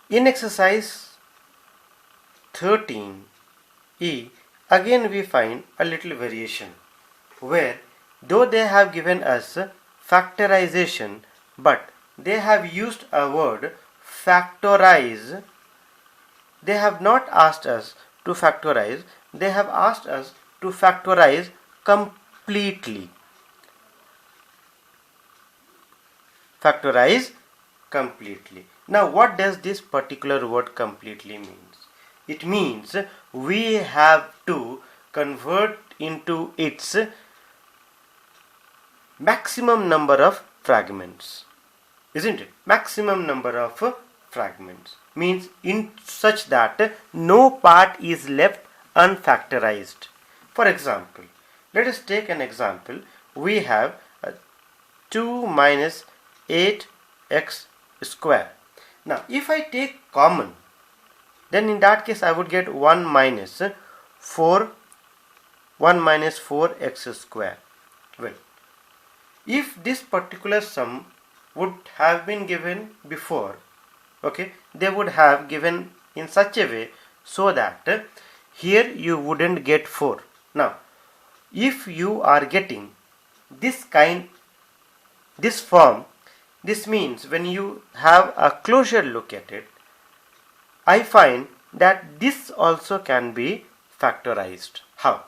In exercise 13E, again we find a little variation where though they have given us factorization, but they have used a word factorize. They have not asked us to factorize, they have asked us to factorize completely. Factorize completely. Now what does this particular word completely means? It means we have to convert into its maximum number of fragments, isn't it? Maximum number of fragments means in such that no part is left unfactorized. For example, let us take an example. We have 2 minus 8x square. Now if I take common, then in that case I would get 1 minus 4x square. Well, if this particular sum would have been given before, okay, they would have given in such a way so that here you wouldn't get 4. Now if you are getting this form, this means when you have a closer look at it, I find that this also can be factorized. How?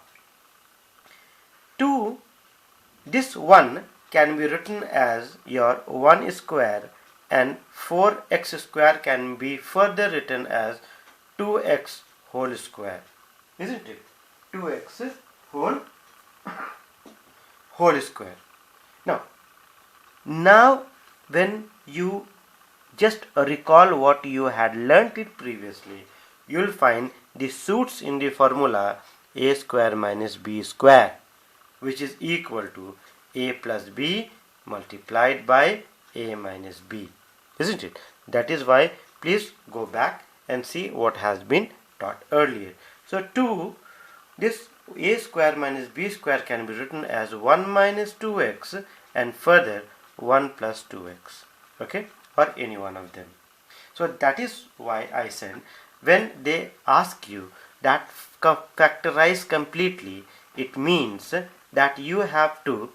This 1 can be written as your 1 square, and 4x square can be further written as 2x whole square, isn't it? 2x whole square. Now when you just recall what you had learnt it previously, you will find this suits in the formula a square minus b square, which is equal to a plus b multiplied by a minus b, isn't it? That is why please go back and see what has been taught earlier. So this a square minus b square can be written as 1 minus 2x and further 1 plus 2x, okay, or any one of them. So that is why I said when they ask you that factorize completely, it means that you have to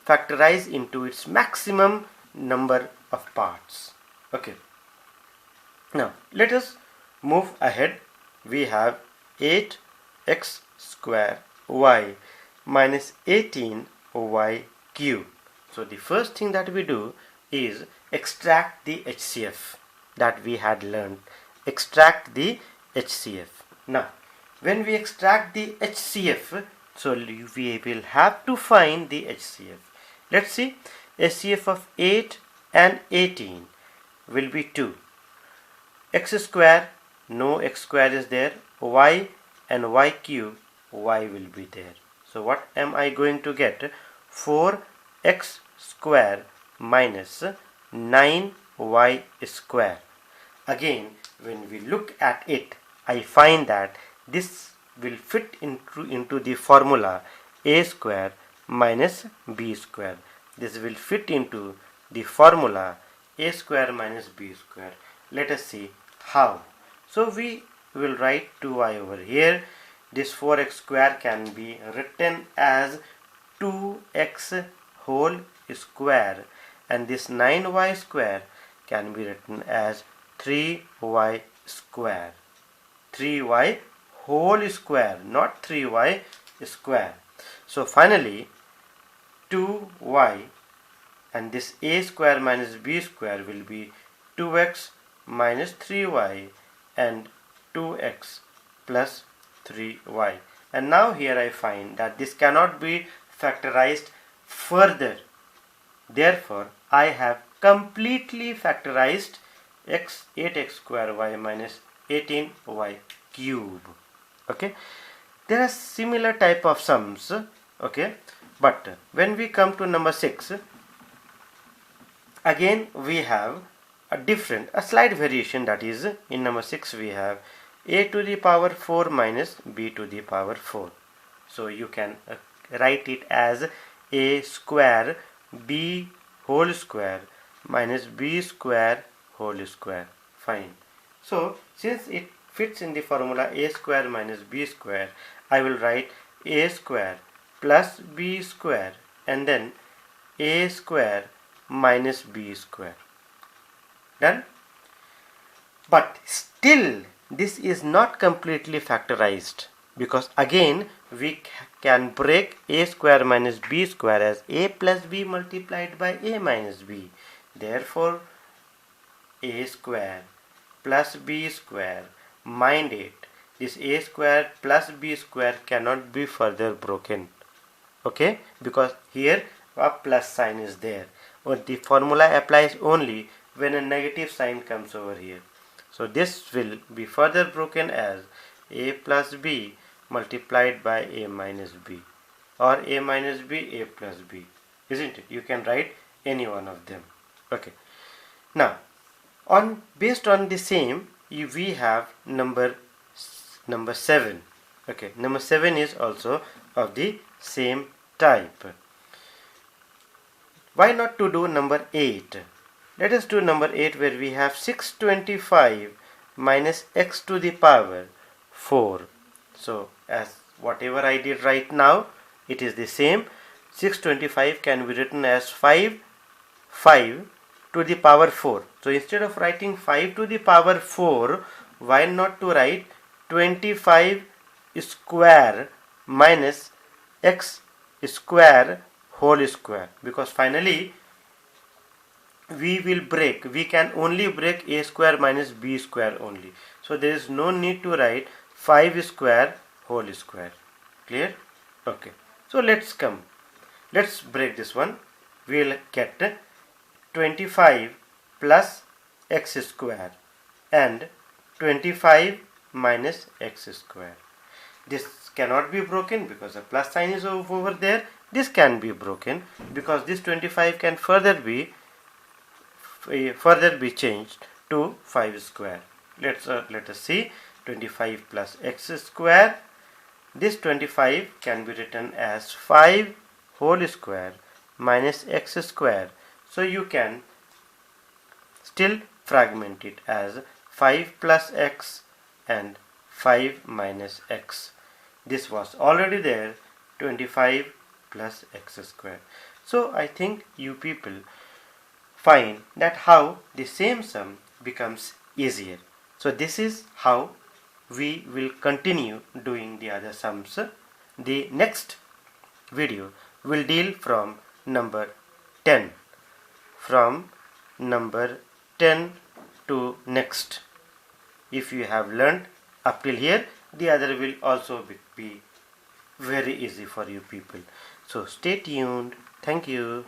factorize into its maximum number of parts. Okay. Now let us move ahead. We have 8x square y minus 18y cube. So the first thing that we do is extract the HCF that we had learned. Extract the HCF. Now when we extract the HCF, so we will have to find the HCF. Let's see, HCF of 8 and 18 will be 2. X square, no x square is there. Y and y cube, y will be there. So what am I going to get? 4x square minus 9y square. Again, when we look at it, I find that this will fit into the formula a square minus b square. This will fit into the formula a square minus b square. Let us see how. So we will write 2y over here. This 4x square can be written as 2x whole square, and this 9y square can be written as 3y square. 3y whole square, not 3y square. So finally 2y, and this a square minus b square will be 2x minus 3y and 2x plus 3y. And now here I find that this cannot be factorized further. Therefore I have completely factorized 8x square y minus 18y cube. Okay, there are similar type of sums, okay, but when we come to number 6, again we have a slight variation. That is, in number 6 we have a to the power 4 minus b to the power 4. So you can write it as a square b whole square minus b square whole square. Fine. So since it fits in the formula a square minus b square, I will write a square plus b square and then a square minus b square. Done? But still this is not completely factorized, because again we can break a square minus b square as a plus b multiplied by a minus b. Therefore a square plus b square, mind it, this a square plus b square cannot be further broken, okay, because here a plus sign is there, but the formula applies only when a negative sign comes over here. So this will be further broken as a plus b multiplied by a minus b, or a minus b a plus b, isn't it? You can write any one of them. Okay, now based on the same, we have number 7. Okay, number 7 is also of the same type. Why not to do number 8? Let us do number 8, where we have 625 minus x to the power 4. So as whatever I did right now, it is the same. 625 can be written as 5 to the power 4. So instead of writing 5 to the power 4, why not to write 25 square minus x square whole square, because finally we can only break a square minus b square only. So there is no need to write 5 square whole square. Clear? Okay. So let's break this one. We'll get 25 plus x square and 25 minus x square. This cannot be broken because the plus sign is over there. This can be broken because this 25 can further be changed to 5 square. Let us see. 25 plus x square. This 25 can be written as 5 whole square minus x square. So you can still fragment it as 5 plus x and 5 minus x. This was already there, 25 plus x square. So I think you people find that how the same sum becomes easier. So this is how we will continue doing the other sums. The next video will deal from number 10. From number 10 to next. If you have learned up till here, the other will also be very easy for you people. So stay tuned. Thank you.